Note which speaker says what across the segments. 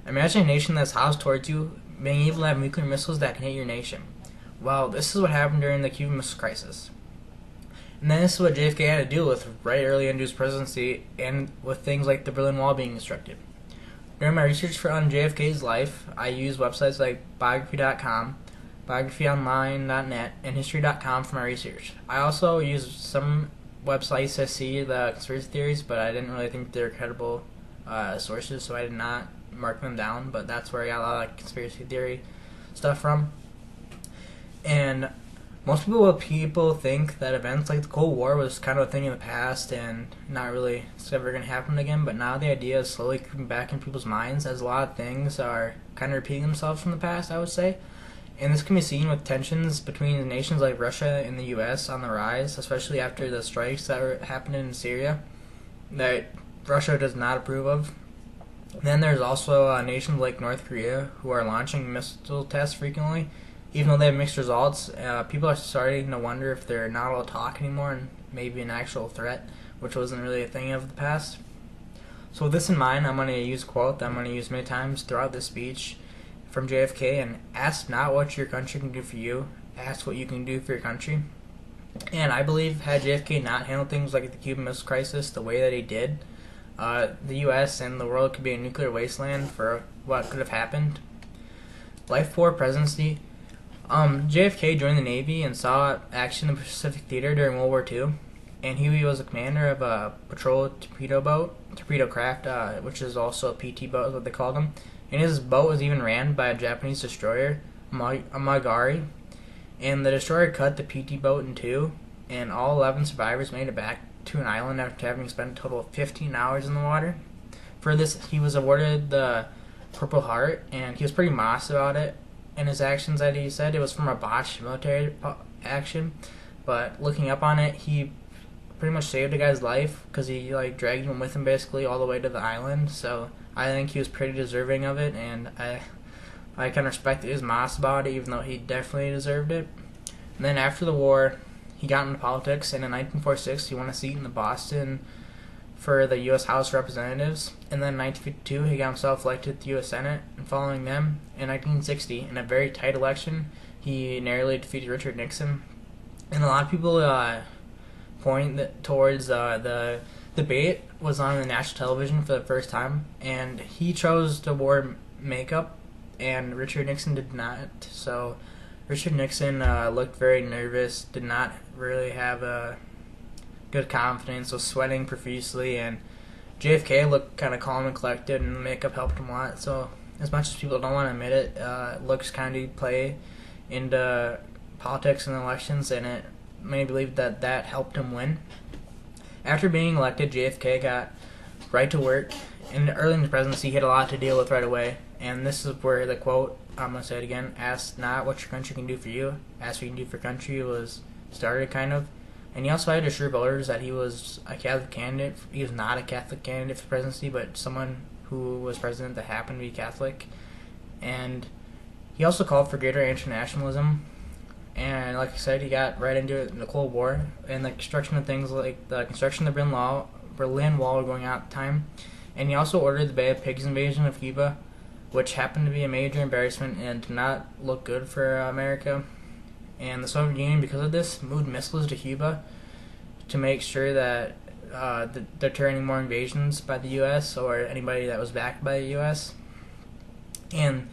Speaker 1: Imagine a nation that's hostile towards you being able to have nuclear missiles that can hit your nation. Well, this is what happened during the Cuban Missile Crisis. And then this is what JFK had to deal with right early into his presidency and with things like the Berlin Wall being constructed. During my research on JFK's life, I used websites like biography.com, biographyonline.net, and history.com for my research. I also used some websites to see the conspiracy theories, but I didn't really think they were credible sources, so I did not mark them down, but that's where I got a lot of conspiracy theory stuff from. And most people think that events like the Cold War was kind of a thing in the past and not really it's ever going to happen again, but now the idea is slowly creeping back in people's minds as a lot of things are kind of repeating themselves from the past, I would say. And this can be seen with tensions between nations like Russia and the U.S. on the rise, especially after the strikes that were happening in Syria that Russia does not approve of. Then there's also nations like North Korea who are launching missile tests frequently. Even though they have mixed results, people are starting to wonder if they're not allowed to talk anymore and maybe an actual threat, which wasn't really a thing of the past. So with this in mind, I'm going to use a quote that I'm going to use many times throughout this speech from JFK, and ask not what your country can do for you, ask what you can do for your country. And I believe had JFK not handled things like the Cuban Missile Crisis the way that he did, the U.S. and the world could be a nuclear wasteland for what could have happened. Life before presidency. JFK joined the Navy and saw action in the Pacific Theater during World War II, and he was a commander of a patrol torpedo craft, which is also a PT boat, is what they called them. And his boat was even ran by a Japanese destroyer, Magari, and the destroyer cut the PT boat in two, and all 11 survivors made it back to an island after having spent a total of 15 hours in the water. For this, he was awarded the Purple Heart, and he was pretty modest about it. In his actions that he said it was from a botched military action, but looking up on it, he pretty much saved a guy's life because he dragged him with him basically all the way to the island. So I think he was pretty deserving of it, and I can respect his modest about it, even though he definitely deserved it. And then after the war, he got into politics, and in 1946 he won a seat in the Boston for the U.S. House of Representatives, and then in 1952 he got himself elected to the U.S. Senate, and following them, in 1960, in a very tight election, he narrowly defeated Richard Nixon. And a lot of people point towards the debate was on the national television for the first time, and he chose to wear makeup, and Richard Nixon did not. So Richard Nixon looked very nervous, did not really have a good confidence, was sweating profusely, and JFK looked kind of calm and collected, and makeup helped him a lot. So as much as people don't want to admit it, looks kind of play into politics and elections, and many believe that helped him win. After being elected, JFK got right to work, and early in his presidency he had a lot to deal with right away. And this is where the quote, I'm going to say it again, ask not what your country can do for you, ask what you can do for your country, was started kind of. And he also had to assure voters that he was a Catholic candidate. He was not a Catholic candidate for presidency, but someone who was president that happened to be Catholic. And he also called for greater internationalism. And like I said, he got right into it in the Cold War and the construction of things like the construction of the Berlin Wall going on at the time. And he also ordered the Bay of Pigs invasion of Cuba, which happened to be a major embarrassment and did not look good for America. And the Soviet Union, because of this, moved missiles to Cuba to make sure that deter any more invasions by the U.S. or anybody that was backed by the U.S. And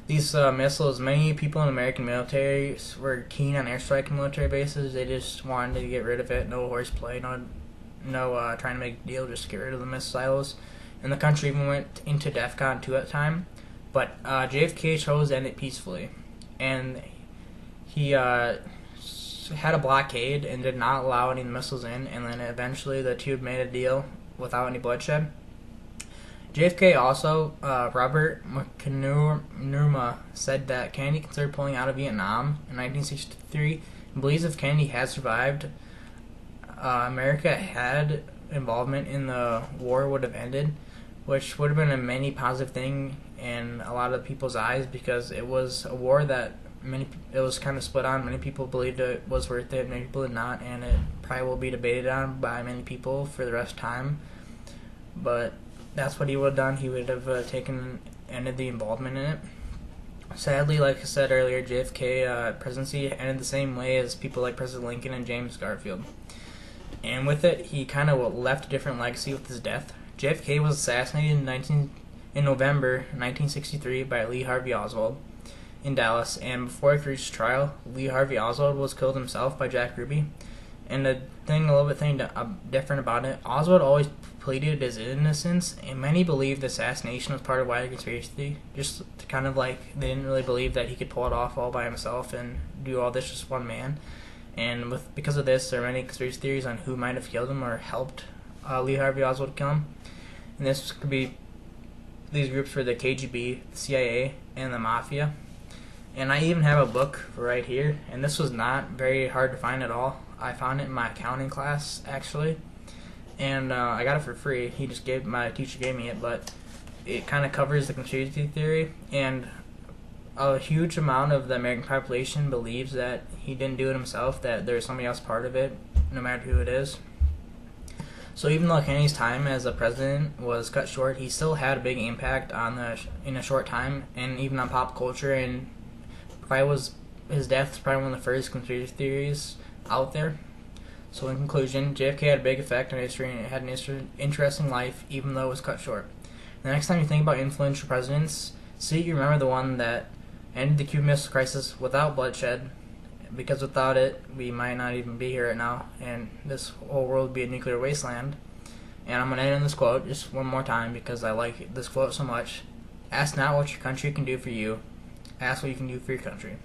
Speaker 1: these missiles, many people in the American military were keen on airstriking military bases. They just wanted to get rid of it. No horseplay, no trying to make a deal, just get rid of the missiles. And the country even went into DEFCON 2 at the time. But JFK chose to end it peacefully. And he had a blockade and did not allow any missiles in, and then eventually the two made a deal without any bloodshed. JFK also, Robert McNamara, said that Kennedy considered pulling out of Vietnam in 1963 and believes if Kennedy had survived, America had involvement in the war would have ended, which would have been a many positive thing in a lot of people's eyes because it was a war that it was kind of split on. Many people believed it was worth it, many people did not, and it probably will be debated on by many people for the rest of time. But that's what he would have done. He would have taken ended the involvement in it. Sadly, like I said earlier, JFK presidency ended the same way as people like President Lincoln and James Garfield. And with it, he kind of left a different legacy with his death. JFK was assassinated in November 1963 by Lee Harvey Oswald in Dallas, and before he reached trial, Lee Harvey Oswald was killed himself by Jack Ruby. And the thing, a little bit different about it, Oswald always pleaded his innocence, and many believe the assassination was part of wider conspiracy, just to kind of like, they didn't really believe that he could pull it off all by himself and do all this just one man. And because of this, there are many conspiracy theories on who might have killed him or helped Lee Harvey Oswald kill him. And this could be, these groups were the KGB, the CIA, and the Mafia. And I even have a book right here, and this was not very hard to find at all. I found it in my accounting class, actually, and I got it for free. My teacher gave me it, but it kind of covers the conspiracy theory, and a huge amount of the American population believes that he didn't do it himself, that there's somebody else part of it, no matter who it is. So even though Kennedy's time as a president was cut short, he still had a big impact in a short time, and even on pop culture, and his death was probably one of the first conspiracy theories out there. So in conclusion, JFK had a big effect on history and had an interesting life, even though it was cut short. The next time you think about influential presidents, see you remember the one that ended the Cuban Missile Crisis without bloodshed, because without it, we might not even be here right now, and this whole world would be a nuclear wasteland. And I'm going to end on this quote just one more time because I like this quote so much. Ask not what your country can do for you, ask what you can do for your country.